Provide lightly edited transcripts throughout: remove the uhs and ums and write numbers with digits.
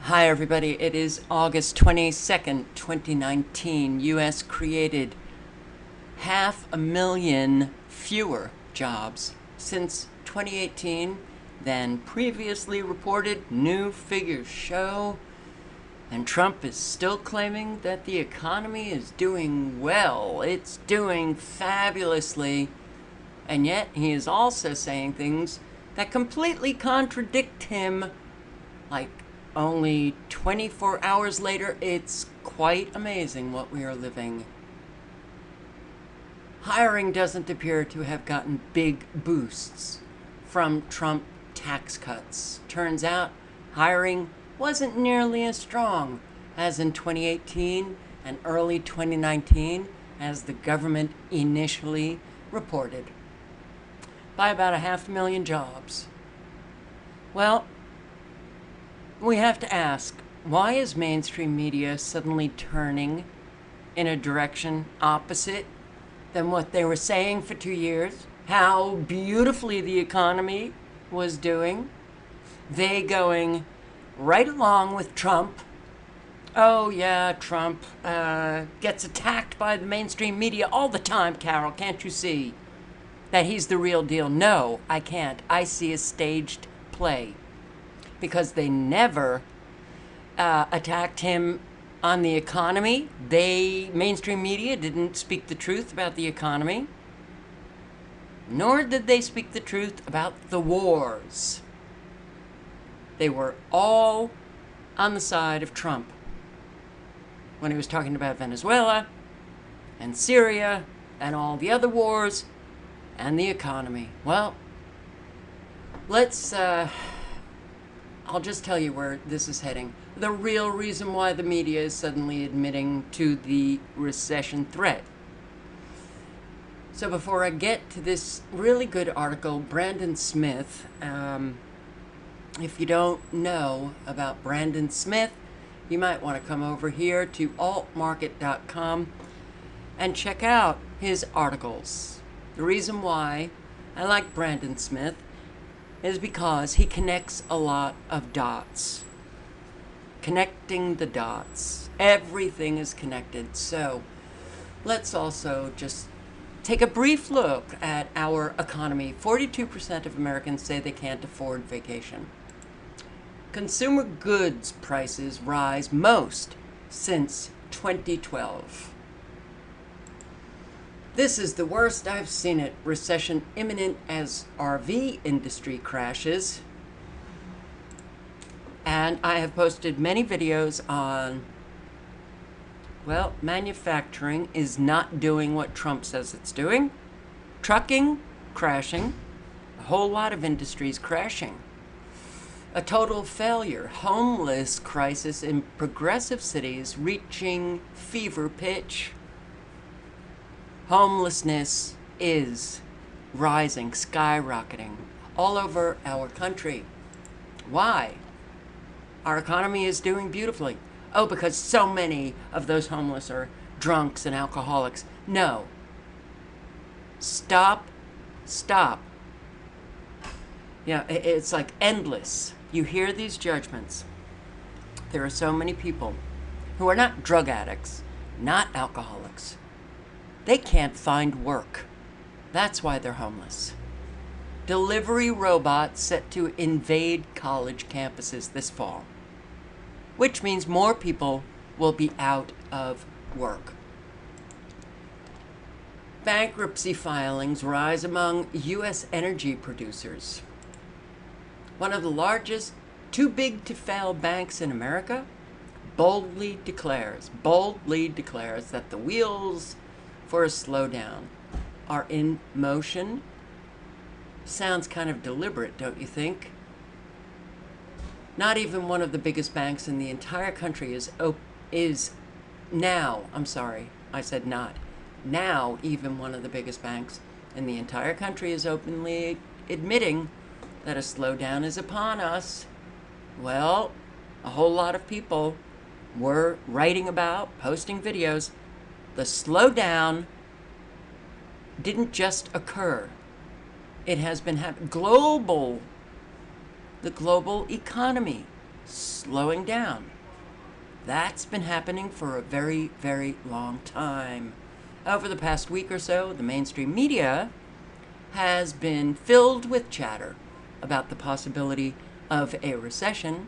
Hi everybody, it is August 22nd, 2019. US created 500,000 fewer jobs since 2018 than previously reported, new figures show. And Trump is still claiming that the economy is doing well. It's doing fabulously. And yet he is also saying things that completely contradict him, like only 24 hours later. It's quite amazing what we are living. Hiring doesn't appear to have gotten big boosts from Trump tax cuts. Turns out hiring wasn't nearly as strong as in 2018 and early 2019 as the government initially reported, by about 500,000 jobs. Well, we have to ask, why is mainstream media suddenly turning in a direction opposite than what they were saying for 2 years? How beautifully the economy was doing. They going right along with Trump. Oh yeah, Trump gets attacked by the mainstream media all the time, Carol. Can't you see that he's the real deal? No, I can't. I see a staged play. Because they never attacked him on the economy. Mainstream media didn't speak the truth about the economy, nor did they speak the truth about the wars. They were all on the side of Trump when he was talking about Venezuela and Syria and all the other wars and the economy. Well, I'll just tell you where this is heading. The real reason why the media is suddenly admitting to the recession threat. So before I get to this really good article, Brandon Smith, if you don't know about Brandon Smith, you might want to come over here to altmarket.com and check out his articles. The reason why I like Brandon Smith is because he connects a lot of dots. Connecting the dots. Everything is connected. So let's also just take a brief look at our economy. 42% of Americans say they can't afford vacation. Consumer goods prices rise most since 2012. This is the worst I've seen it. Recession imminent as RV industry crashes. And I have posted many videos on, well, manufacturing is not doing what Trump says it's doing. Trucking, crashing. A whole lot of industries crashing. A total failure. Homeless crisis in progressive cities reaching fever pitch. Homelessness is rising, skyrocketing all over our country. Why? Our economy is doing beautifully. Oh, because so many of those homeless are drunks and alcoholics. No. Stop. Yeah, it's like endless. You hear these judgments. There are so many people who are not drug addicts, not alcoholics. They can't find work. That's why they're homeless. Delivery robots set to invade college campuses this fall, which means more people will be out of work. Bankruptcy filings rise among U.S. energy producers. One of the largest too big to fail banks in America boldly declares that the wheels for a slowdown are in motion. Sounds kind of deliberate, don't you think? Not even one of the biggest banks in the entire country is now, I'm sorry, I said not. Now, even one of the biggest banks in the entire country is openly admitting that a slowdown is upon us. Well, a whole lot of people were writing about, posting videos. The slowdown didn't just occur. It has been happening. The global economy slowing down. That's been happening for a very, very long time. Over the past week or so, the mainstream media has been filled with chatter about the possibility of a recession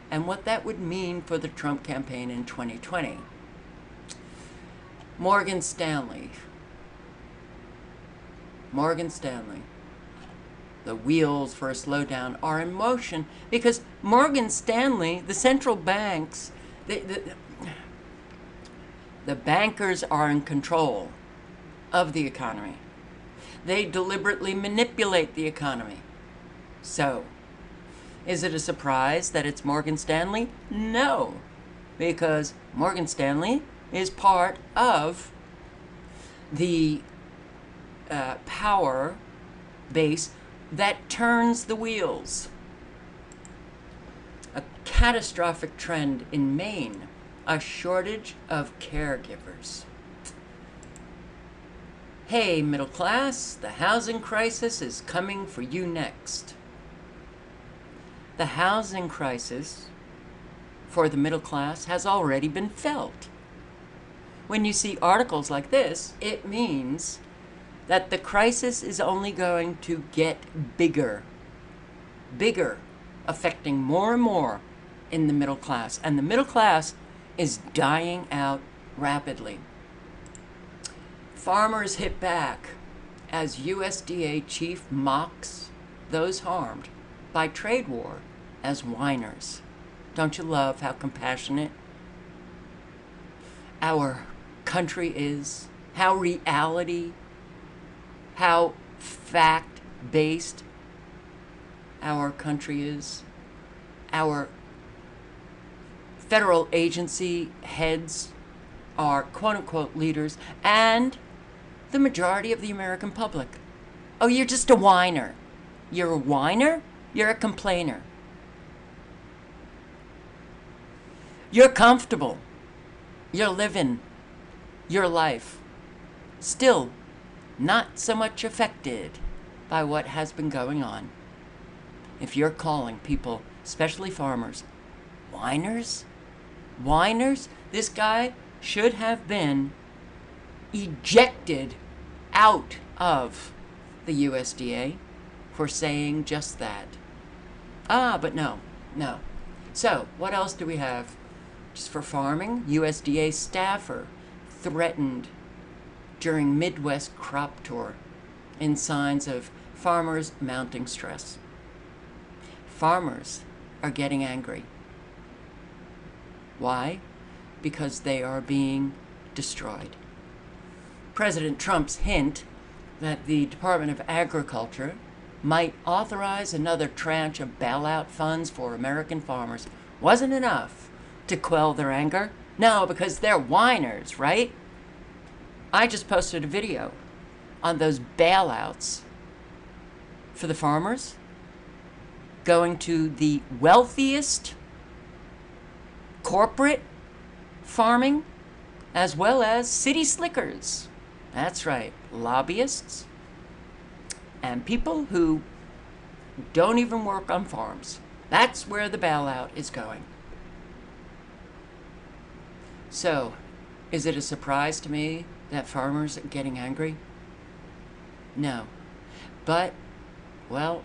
and what that would mean for the Trump campaign in 2020. Morgan Stanley. The wheels for a slowdown are in motion because Morgan Stanley, the central banks, the bankers are in control of the economy. They deliberately manipulate the economy. So, is it a surprise that it's Morgan Stanley? No, because Morgan Stanley is part of the power base that turns the wheels. A catastrophic trend in Maine, a shortage of caregivers. Hey, middle class, the housing crisis is coming for you next. The housing crisis for the middle class has already been felt. When you see articles like this, it means that the crisis is only going to get bigger, affecting more and more in the middle class. And the middle class is dying out rapidly. Farmers hit back as USDA chief mocks those harmed by trade war as whiners. Don't you love how compassionate our country is? How reality, how fact-based our country is? Our federal agency heads are quote-unquote leaders, and the majority of the American public. Oh, you're just a whiner. You're a whiner? You're a complainer. You're comfortable. You're living your life. Still not so much affected by what has been going on. If you're calling people, especially farmers, whiners? Whiners? This guy should have been ejected out of the USDA for saying just that. But no. So, what else do we have? Just for farming, USDA staffer threatened during Midwest crop tour in signs of farmers mounting stress. Farmers are getting angry. Why? Because they are being destroyed. President Trump's hint that the Department of Agriculture might authorize another tranche of bailout funds for American farmers wasn't enough to quell their anger. No, because they're whiners, right? I just posted a video on those bailouts for the farmers going to the wealthiest corporate farming as well as city slickers. That's right, lobbyists and people who don't even work on farms. That's where the bailout is going. So, is it a surprise to me that farmers are getting angry? No. But, well,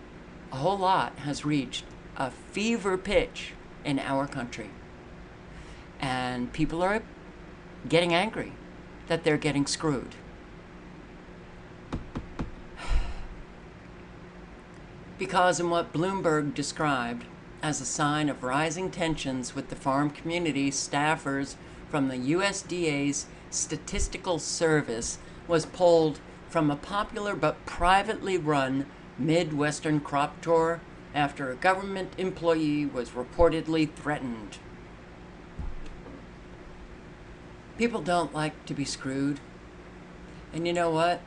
a whole lot has reached a fever pitch in our country. And people are getting angry that they're getting screwed. Because in what Bloomberg described as a sign of rising tensions with the farm community, staffers from the USDA's Statistical Service was pulled from a popular but privately run Midwestern crop tour after a government employee was reportedly threatened. People don't like to be screwed. And you know what?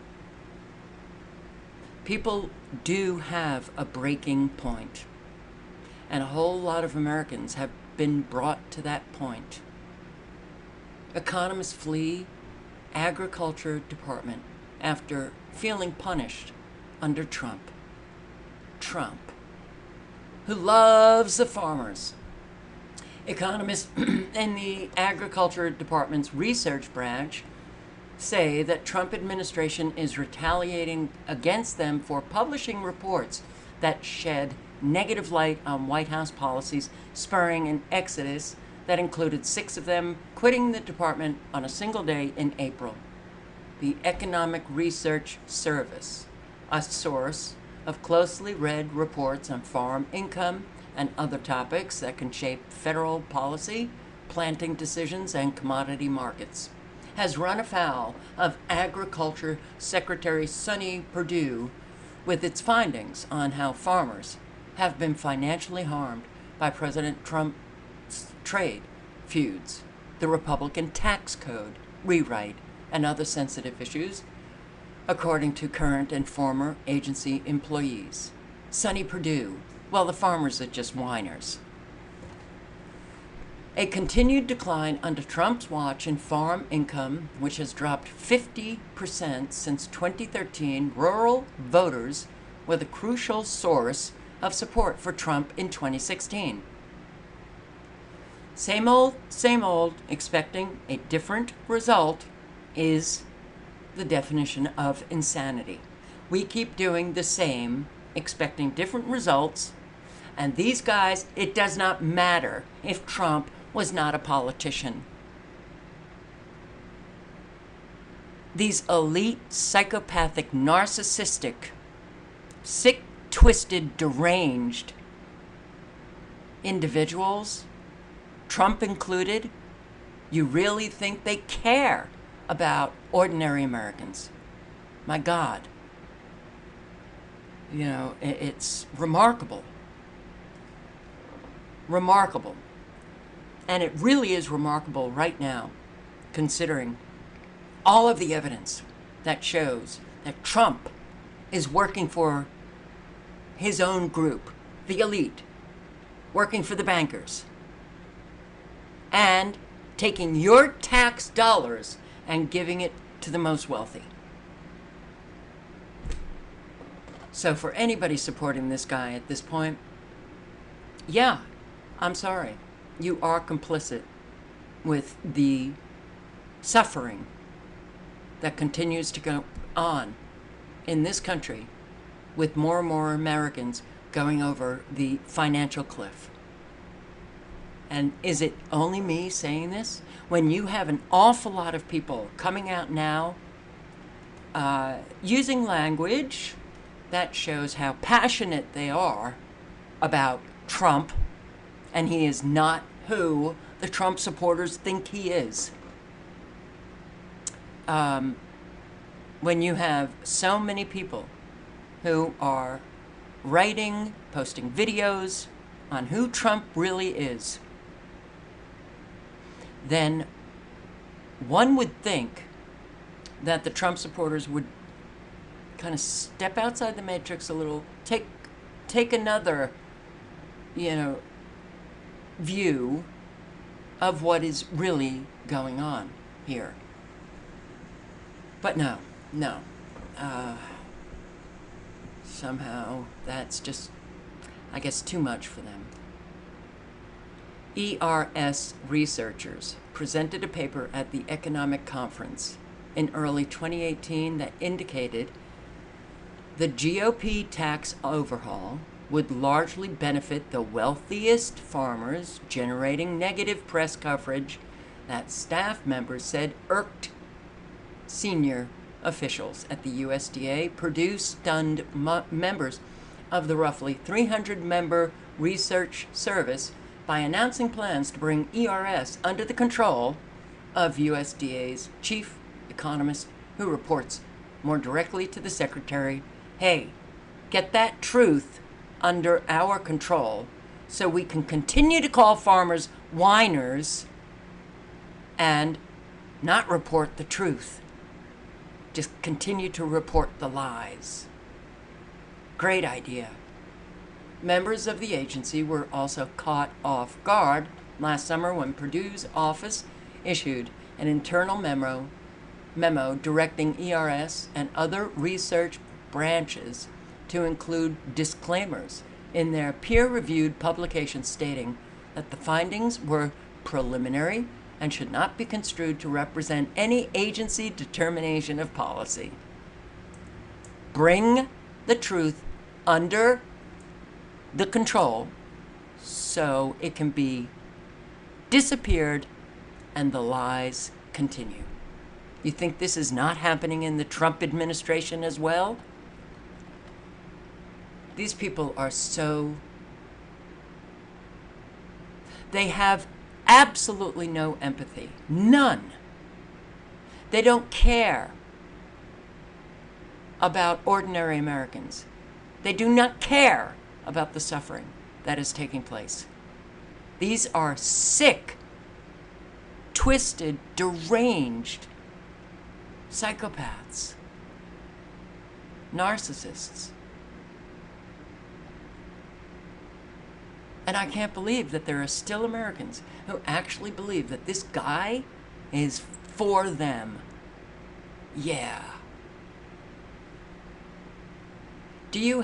People do have a breaking point. And a whole lot of Americans have been brought to that point. Economists flee Agriculture Department after feeling punished under Trump. Trump, who loves the farmers, Economists in the Agriculture Department's research branch say that Trump administration is retaliating against them for publishing reports that shed negative light on White House policies, spurring an exodus that included 6 of them quitting the department on a single day in April. The Economic Research Service, a source of closely read reports on farm income and other topics that can shape federal policy, planting decisions, and commodity markets, has run afoul of Agriculture Secretary Sonny Perdue with its findings on how farmers have been financially harmed by President Trump's trade feuds, the Republican tax code rewrite, and other sensitive issues, according to current and former agency employees. Sonny Perdue, well, the farmers are just whiners. A continued decline under Trump's watch in farm income, which has dropped 50% since 2013, rural voters were the crucial source of support for Trump in 2016. Same old, expecting a different result is the definition of insanity. We keep doing the same, expecting different results, and these guys, it does not matter if Trump was not a politician. These elite, psychopathic, narcissistic, sick, twisted, deranged individuals, Trump included, you really think they care about ordinary Americans? My God. You know, it's remarkable. Remarkable. And it really is remarkable right now, considering all of the evidence that shows that Trump is working for his own group, the elite, working for the bankers, and taking your tax dollars and giving it to the most wealthy. So for anybody supporting this guy at this point, yeah, I'm sorry. You are complicit with the suffering that continues to go on in this country, with more and more Americans going over the financial cliff. And is it only me saying this? When you have an awful lot of people coming out now using language that shows how passionate they are about Trump, and he is not who the Trump supporters think he is. When you have so many people who are writing, posting videos on who Trump really is, then one would think that the Trump supporters would kind of step outside the matrix a little, take another, view of what is really going on here. But no. Somehow that's just, I guess, too much for them. ERS researchers presented a paper at the economic conference in early 2018 that indicated the GOP tax overhaul would largely benefit the wealthiest farmers, generating negative press coverage that staff members said irked senior officials at the USDA. Purdue stunned members of the roughly 300-member research service by announcing plans to bring ERS under the control of USDA's chief economist, who reports more directly to the secretary. Hey, get that truth under our control so we can continue to call farmers whiners and not report the truth. Just continue to report the lies. Great idea. Members of the agency were also caught off guard last summer when Purdue's office issued an internal memo directing ERS and other research branches to include disclaimers in their peer-reviewed publication stating that the findings were preliminary and should not be construed to represent any agency determination of policy. Bring the truth under the control so it can be disappeared and the lies continue. You think this is not happening in the Trump administration as well? These people are so... They have absolutely no empathy. None. They don't care about ordinary Americans. They do not care about the suffering that is taking place. These are sick, twisted, deranged psychopaths, narcissists. And I can't believe that there are still Americans who actually believe that this guy is for them. Yeah. Do you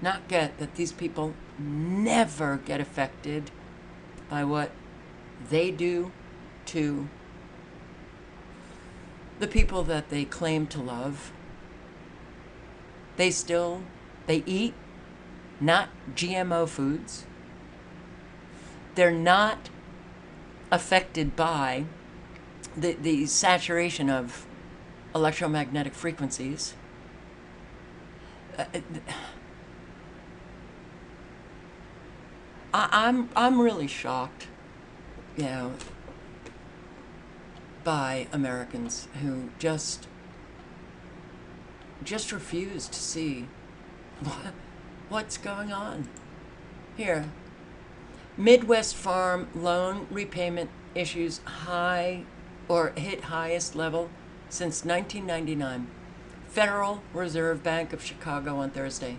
not get that these people never get affected by what they do to the people that they claim to love? They eat not GMO foods. They're not affected by the saturation of electromagnetic frequencies. I'm really shocked, by Americans who just refuse to see what's going on here. Midwest farm loan repayment issues hit highest level since 1999. Federal Reserve Bank of Chicago on Thursday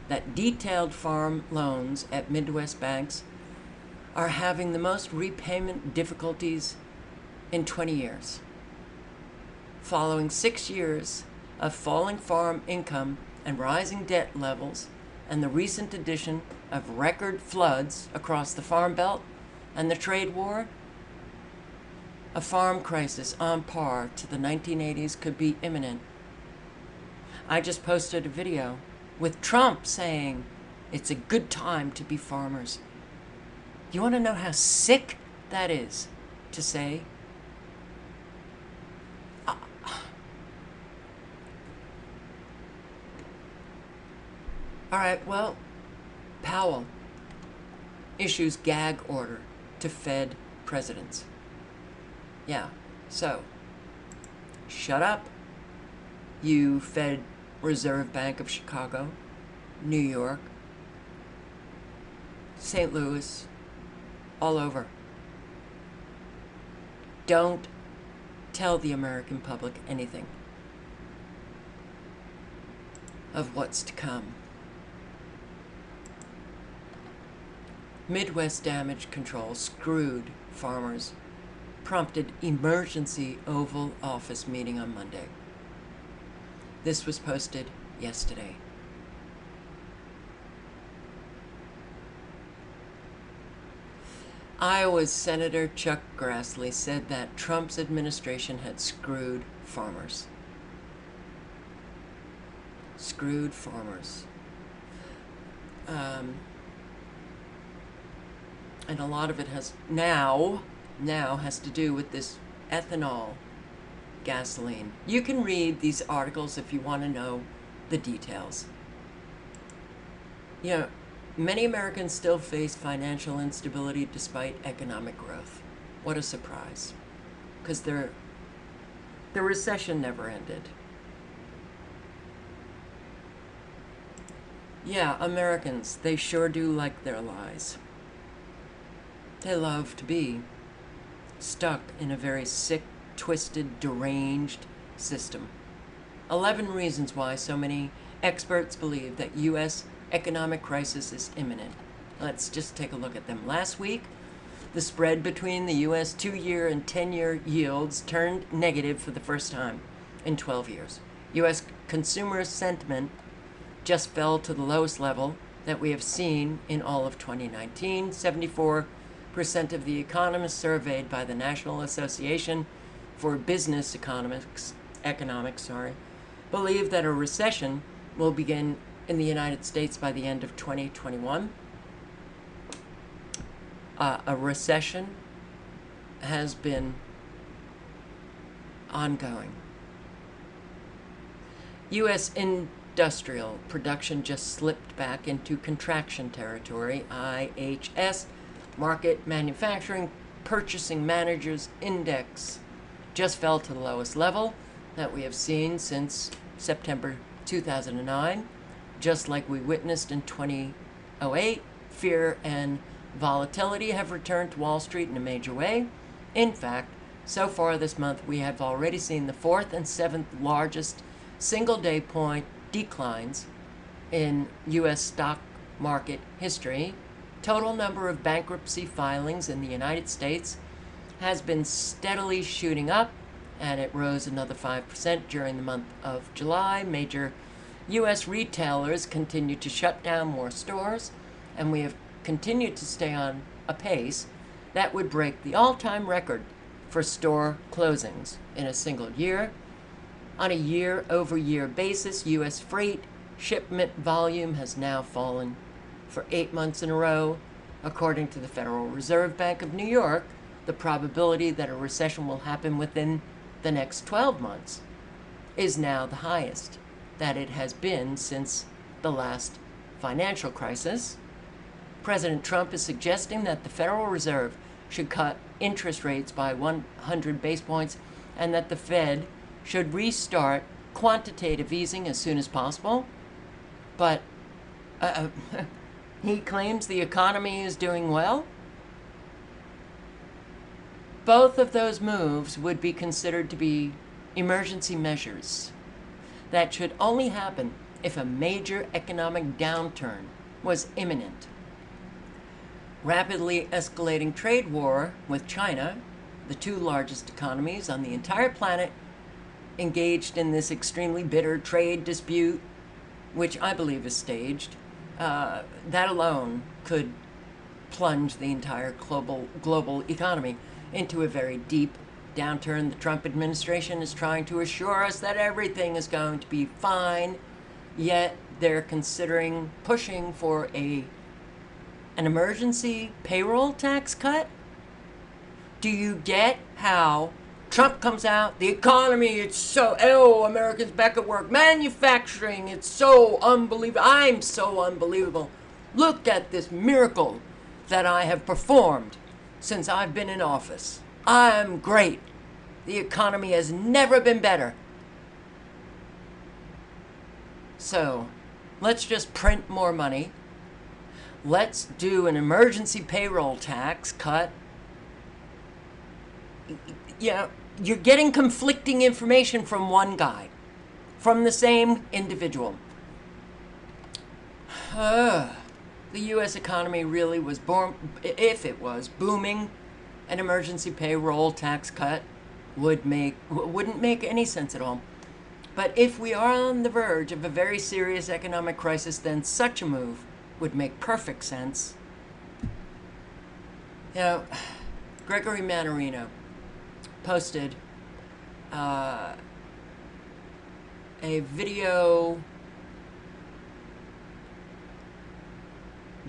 that detailed farm loans at Midwest banks are having the most repayment difficulties in 20 years. Following 6 years of falling farm income and rising debt levels and the recent addition of record floods across the Farm Belt and the trade war, a farm crisis on par to the 1980s could be imminent. I just posted a video with Trump saying it's a good time to be farmers. You want to know how sick that is to say? All right, well, Powell issues gag order to Fed presidents. Yeah, so shut up, you Fed Reserve Bank of Chicago, New York, St. Louis, all over. Don't tell the American public anything of what's to come. Midwest damage control screwed farmers, prompted emergency Oval Office meeting on Monday. This was posted yesterday. Iowa's Senator Chuck Grassley said that Trump's administration had screwed farmers. Screwed farmers. And a lot of it has now has to do with this ethanol gasoline. You can read these articles if you want to know the details. Many Americans still face financial instability despite economic growth. What a surprise. Because the recession never ended. Yeah, Americans, they sure do like their lies. They love to be stuck in a very sick, twisted, deranged system. 11 reasons why so many experts believe that U.S. economic crisis is imminent. Let's just take a look at them. Last week, the spread between the U.S. 2-year and 10-year yields turned negative for the first time in 12 years. U.S. consumer sentiment just fell to the lowest level that we have seen in all of 2019. 74% of the economists surveyed by the National Association for Business Economics, believe that a recession will begin in the United States by the end of 2021. A recession has been ongoing. U.S. industrial production just slipped back into contraction territory. IHS Market Manufacturing Purchasing Managers Index just fell to the lowest level that we have seen since September 2009. Just like we witnessed in 2008, fear and volatility have returned to Wall Street in a major way. In fact, so far this month, we have already seen the 4th and 7th largest single-day point declines in U.S. stock market history. Total number of bankruptcy filings in the United States has been steadily shooting up, and it rose another 5% during the month of July. Major U.S. retailers continue to shut down more stores, and we have continued to stay on a pace that would break the all-time record for store closings in a single year. On a year-over-year basis, U.S. freight shipment volume has now fallen for 8 months in a row. According to the Federal Reserve Bank of New York, the probability that a recession will happen within the next 12 months is now the highest that it has been since the last financial crisis. President Trump is suggesting that the Federal Reserve should cut interest rates by 100 base points and that the Fed should restart quantitative easing as soon as possible. But he claims the economy is doing well. Both of those moves would be considered to be emergency measures that should only happen if a major economic downturn was imminent. Rapidly escalating trade war with China, the two largest economies on the entire planet, engaged in this extremely bitter trade dispute, which I believe is staged. That alone could plunge the entire global economy into a very deep downturn. The Trump administration is trying to assure us that everything is going to be fine, yet they're considering pushing for an emergency payroll tax cut. Do you get how Trump comes out, the economy, it's so, Americans back at work, manufacturing, it's so unbelievable, I'm so unbelievable. Look at this miracle that I have performed since I've been in office. I'm great. The economy has never been better. So, let's just print more money. Let's do an emergency payroll tax cut. Yeah, you're getting conflicting information from one guy, from the same individual. The U.S. economy really was born, if it was booming, an emergency payroll tax cut wouldn't make any sense at all. But if we are on the verge of a very serious economic crisis, then such a move would make perfect sense. You know, Gregory Mannarino posted a video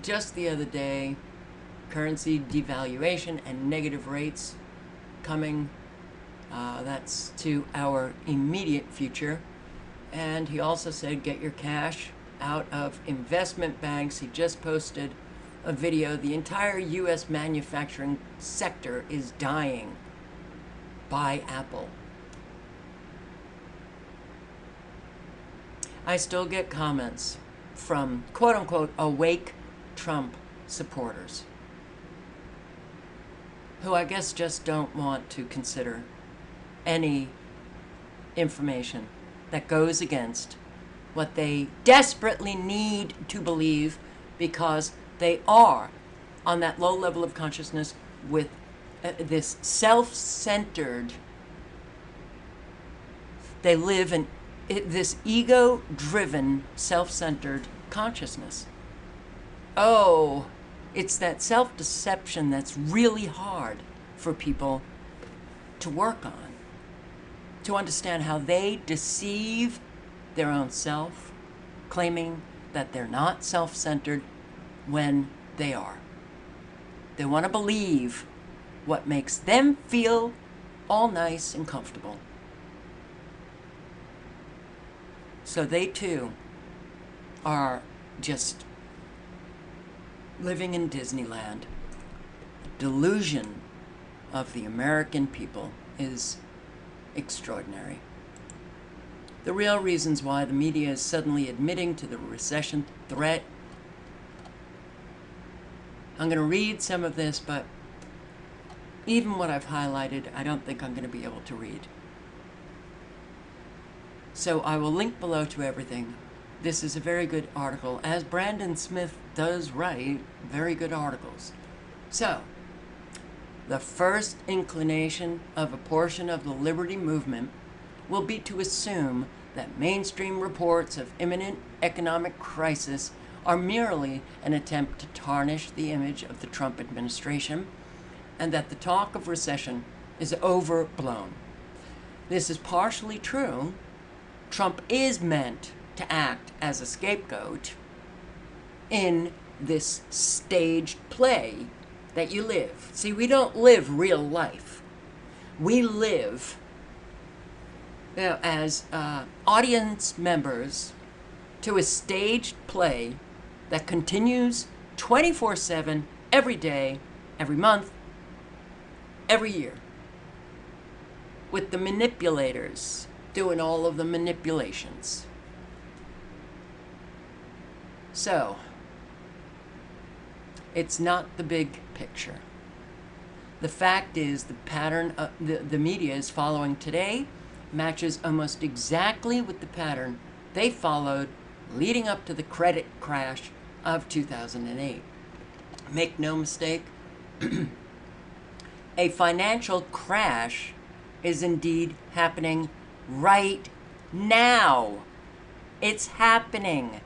just the other day, currency devaluation and negative rates coming. That's to our immediate future. And he also said, get your cash out of investment banks. He just posted a video. The entire U.S. manufacturing sector is dying. Buy Apple. I still get comments from quote-unquote awake Trump supporters who I guess just don't want to consider any information that goes against what they desperately need to believe, because they are on that low level of consciousness with this self-centered, they live in this ego-driven, self-centered consciousness. Oh, it's that self-deception that's really hard for people to work on, to understand how they deceive their own self, claiming that they're not self-centered when they are. They want to believe what makes them feel all nice and comfortable. So they too are just living in Disneyland. Delusion of the American people is extraordinary. The real reasons why the media is suddenly admitting to the recession threat. I'm going to read some of this, but even what I've highlighted, I don't think I'm going to be able to read. So I will link below to everything. This is a very good article, as Brandon Smith does write very good articles. So, the first inclination of a portion of the liberty movement will be to assume that mainstream reports of imminent economic crisis are merely an attempt to tarnish the image of the Trump administration, and that the talk of recession is overblown. This is partially true. Trump is meant to act as a scapegoat in this staged play that you live. See, we don't live real life. We live as audience members to a staged play that continues 24/7, every day, every month, every year, with the manipulators doing all of the manipulations. So, it's not the big picture. The fact is, the pattern the media is following today matches almost exactly with the pattern they followed leading up to the credit crash of 2008. Make no mistake, a financial crash is indeed happening right now. It's happening.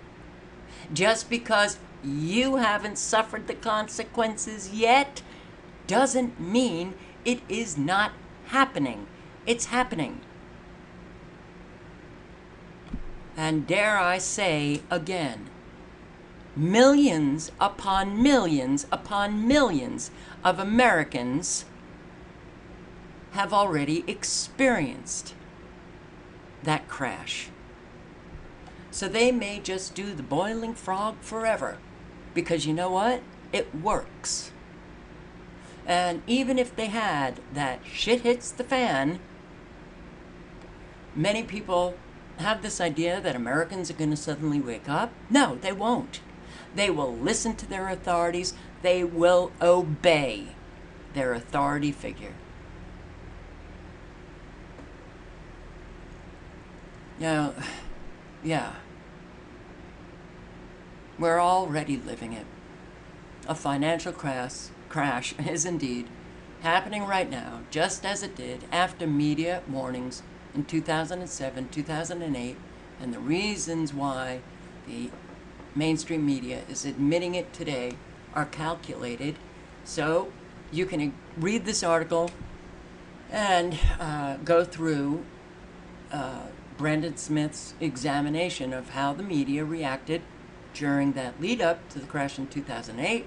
Just because you haven't suffered the consequences yet doesn't mean it is not happening. It's happening. And dare I say again, millions upon millions upon millions of Americans have already experienced that crash. So they may just do the boiling frog forever, because you know what? It works. And even if they had that shit hits the fan, many people have this idea that Americans are going to suddenly wake up. No, they won't. They will listen to their authorities. They will obey their authority figure. Now, yeah, we're already living it. A financial crash is indeed happening right now, just as it did after media warnings in 2007, 2008, and the reasons why the mainstream media is admitting it today are calculated. So you can read this article and go through Brandon Smith's examination of how the media reacted during that lead up to the crash in 2008,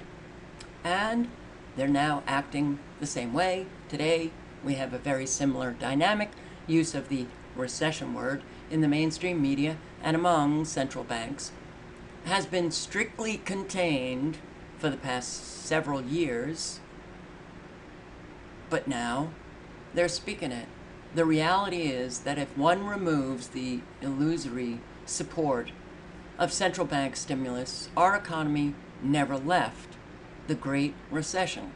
and they're now acting the same way. Today we have a very similar dynamic, use of the recession word in the mainstream media and among central banks has been strictly contained for the past several years, but now they're speaking it. The reality is that if one removes the illusory support of central bank stimulus, our economy never left the Great Recession.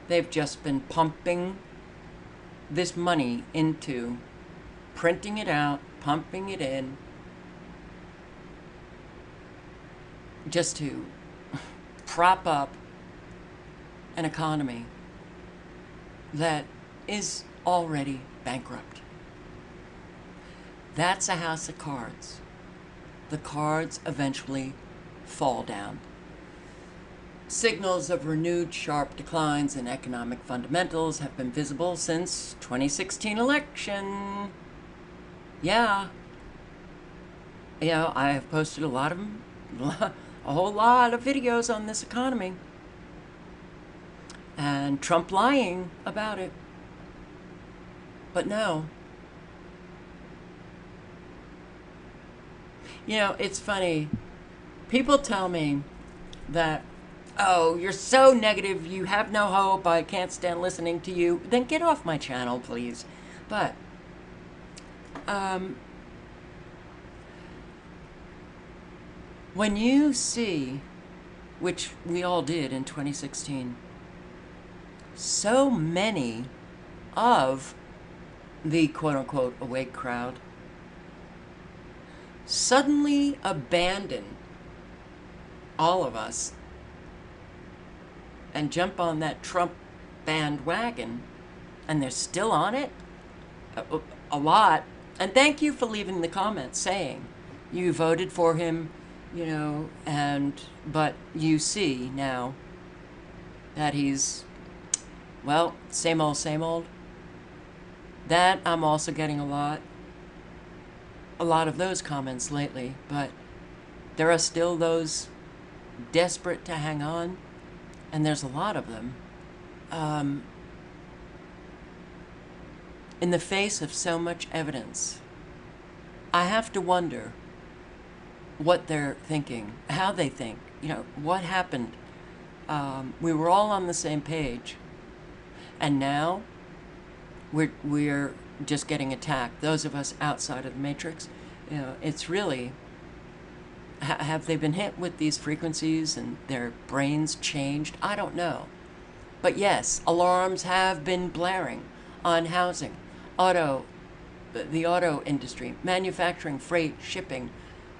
They've just been pumping this money into, printing it out, pumping it in, just to prop up an economy that is already bankrupt. That's a house of cards. The cards eventually fall down. Signals of renewed sharp declines in economic fundamentals have been visible since 2016 election. Yeah. You know, I have posted a whole lot of videos on this economy. And Trump lying about it. But no. You know, it's funny. People tell me that, oh, you're so negative, you have no hope, I can't stand listening to you. Then get off my channel, please. But, when you see, which we all did in 2016, so many of the quote-unquote awake crowd suddenly abandon all of us and jump on that Trump bandwagon, and they're still on it, a lot. And thank you for leaving the comments saying you voted for him, you know, but you see now that he's, well, same old, same old. That I'm also getting a lot of those comments lately, but there are still those desperate to hang on, and there's a lot of them. In the face of so much evidence, I have to wonder what they're thinking, how they think, you know, what happened. We were all on the same page, and now we're just getting attacked. Those of us outside of the matrix, you know, it's really, have they been hit with these frequencies and their brains changed? I don't know. But yes, alarms have been blaring on housing, the auto industry, manufacturing, freight, shipping,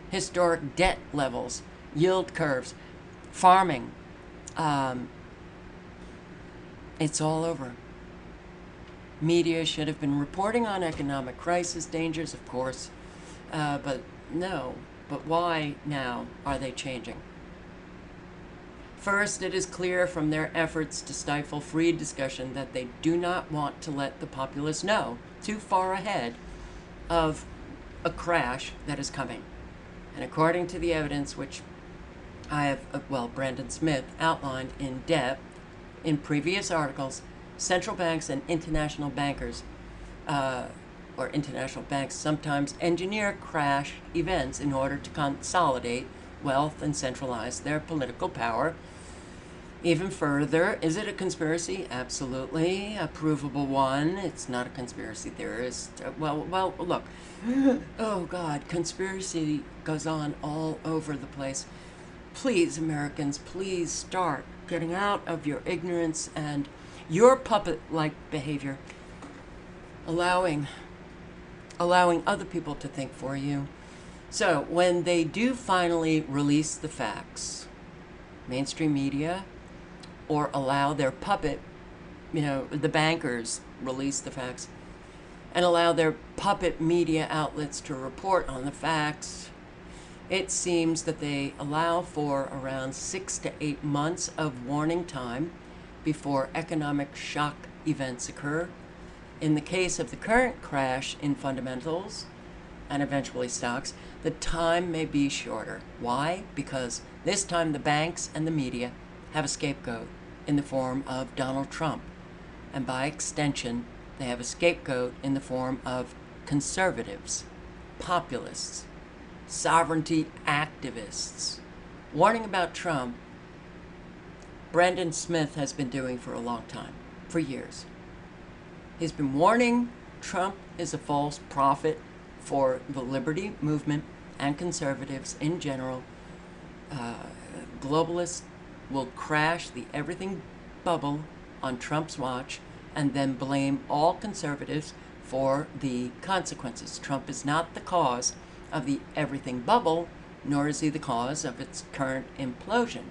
historic debt levels, yield curves, farming. It's all over. Media should have been reporting on economic crisis dangers, of course, but no. But why now are they changing? First, it is clear from their efforts to stifle free discussion that they do not want to let the populace know too far ahead of a crash that is coming. And according to the evidence, which I have, Brandon Smith outlined in depth in previous articles, central banks and international bankers, or international banks, sometimes engineer crash events in order to consolidate wealth and centralize their political power. Even further, is it a conspiracy? Absolutely. A provable one. It's not a conspiracy theorist. Well, look. Oh, God. Conspiracy goes on all over the place. Please, Americans, please start getting out of your ignorance and your puppet-like behavior. Allowing other people to think for you. So, when they do finally release the facts, mainstream media, or allow their puppet, you know, the bankers release the facts, and allow their puppet media outlets to report on the facts, it seems that they allow for around 6 to 8 months of warning time before economic shock events occur. In the case of the current crash in fundamentals and eventually stocks, the time may be shorter. Why? Because this time the banks and the media have a scapegoat in the form of Donald Trump. And by extension, they have a scapegoat in the form of conservatives, populists, sovereignty activists. Warning about Trump, Brandon Smith has been doing for a long time, for years. He's been warning Trump is a false prophet for the liberty movement and conservatives in general. Globalists will crash the everything bubble on Trump's watch and then blame all conservatives for the consequences. Trump is not the cause of the everything bubble, nor is he the cause of its current implosion.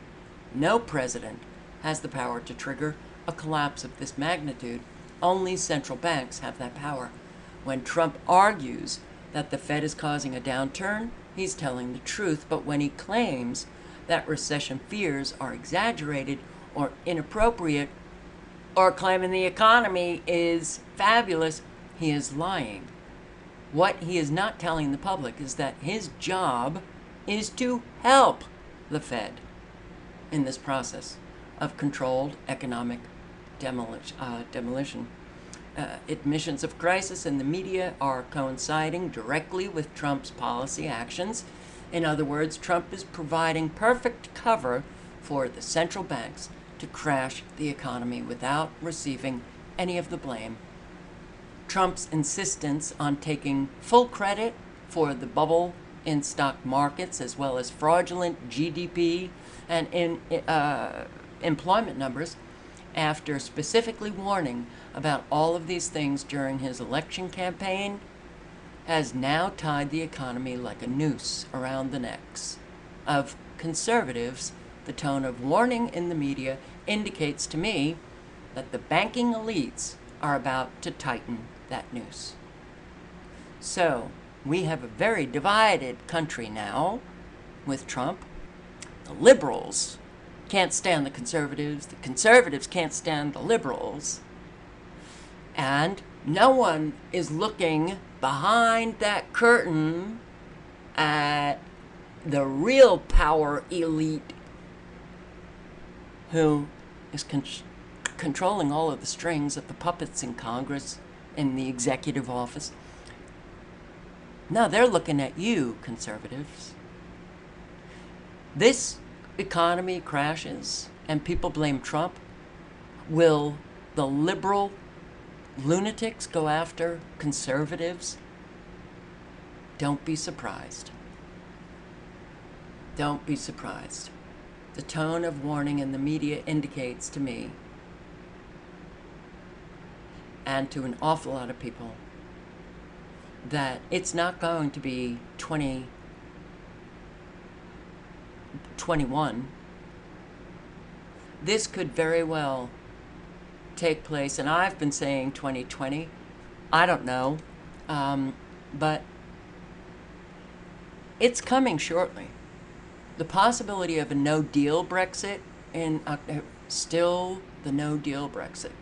No president has the power to trigger a collapse of this magnitude. Only central banks have that power. When Trump argues that the Fed is causing a downturn, he's telling the truth. But when he claims that recession fears are exaggerated or inappropriate, or claiming the economy is fabulous, he is lying. What he is not telling the public is that his job is to help the Fed in this process of controlled economic demolition. Admissions of crisis in the media are coinciding directly with Trump's policy actions. In other words, Trump is providing perfect cover for the central banks to crash the economy without receiving any of the blame. Trump's insistence on taking full credit for the bubble in stock markets, as well as fraudulent GDP and employment numbers, after specifically warning about all of these things during his election campaign, has now tied the economy like a noose around the necks of conservatives. The tone of warning in the media indicates to me that the banking elites are about to tighten that noose. So we have a very divided country now with Trump. The liberals can't stand the conservatives can't stand the liberals, and no one is looking behind that curtain at the real power elite who is controlling all of the strings of the puppets in Congress, in the executive office. Now they're looking at you, conservatives. This economy crashes and people blame Trump. Will the liberal lunatics go after conservatives? Don't be surprised. Don't be surprised. The tone of warning in the media indicates to me, and to an awful lot of people, that it's not going to be 2021. This could very well take place, and I've been saying 2020. I don't know, but it's coming shortly. The possibility of a no-deal Brexit in still the no-deal Brexit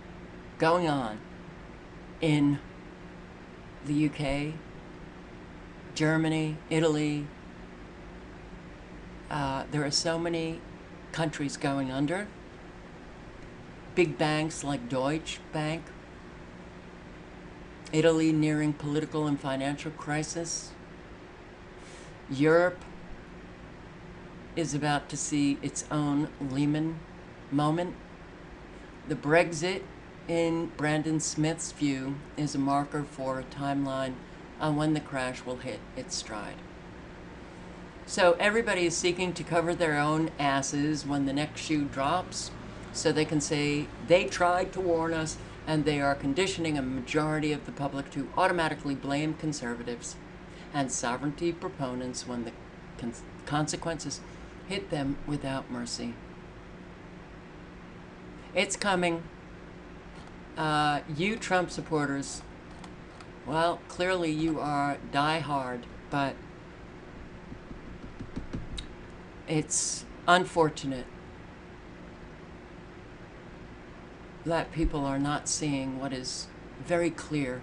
going on in the UK, Germany, Italy. There are so many countries going under. Big banks like Deutsche Bank. Italy nearing political and financial crisis. Europe is about to see its own Lehman moment. The Brexit, in Brandon Smith's view, is a marker for a timeline on when the crash will hit its stride. So everybody is seeking to cover their own asses when the next shoe drops, so they can say they tried to warn us, and they are conditioning a majority of the public to automatically blame conservatives and sovereignty proponents when the consequences hit them without mercy. It's coming. You Trump supporters, well, clearly you are die-hard, but it's unfortunate that people are not seeing what is very clear,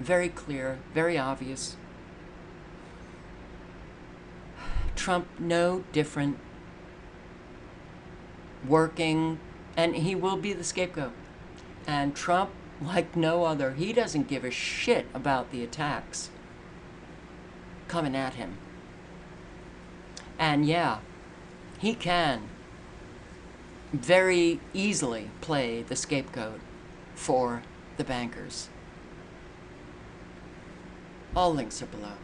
very obvious. Trump, no different, working, and he will be the scapegoat. And Trump, like no other, he doesn't give a shit about the attacks coming at him. And yeah, he can very easily play the scapegoat for the bankers. All links are below.